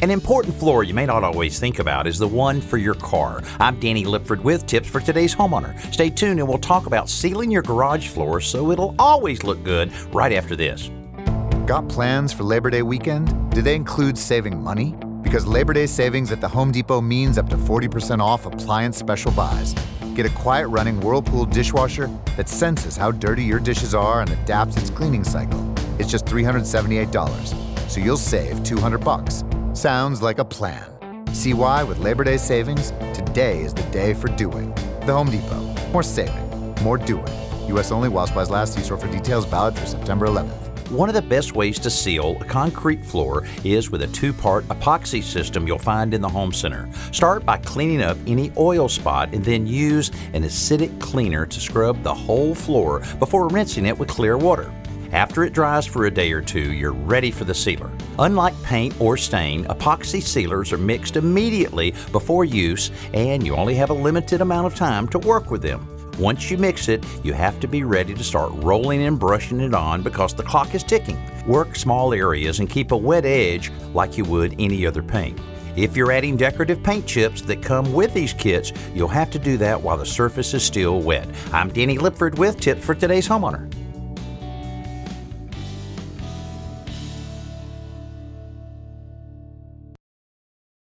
An important floor you may not always think about is the one for your car. I'm Danny Lipford with tips for today's homeowner. Stay tuned and we'll talk about sealing your garage floor so it'll always look good right after this. Got plans for Labor Day weekend? Do they include saving money? Because Labor Day savings at the Home Depot means up to 40% off appliance special buys. Get a quiet running Whirlpool dishwasher that senses how dirty your dishes are and adapts its cleaning cycle. It's just $378, so you'll save $200. Sounds like a plan. See why with Labor Day savings, today is the day for doing. The Home Depot. More saving, more doing. U.S. only while supplies last. See store for details. Valid through September 11th. One of the best ways to seal a concrete floor is with a two-part epoxy system you'll find in the home center. Start by cleaning up any oil spot and then use an acidic cleaner to scrub the whole floor before rinsing it with clear water. After it dries for a day or two, you're ready for the sealer. Unlike paint or stain, epoxy sealers are mixed immediately before use and you only have a limited amount of time to work with them. Once you mix it, you have to be ready to start rolling and brushing it on because the clock is ticking. Work small areas and keep a wet edge like you would any other paint. If you're adding decorative paint chips that come with these kits, you'll have to do that while the surface is still wet. I'm Danny Lipford with tips for today's homeowner.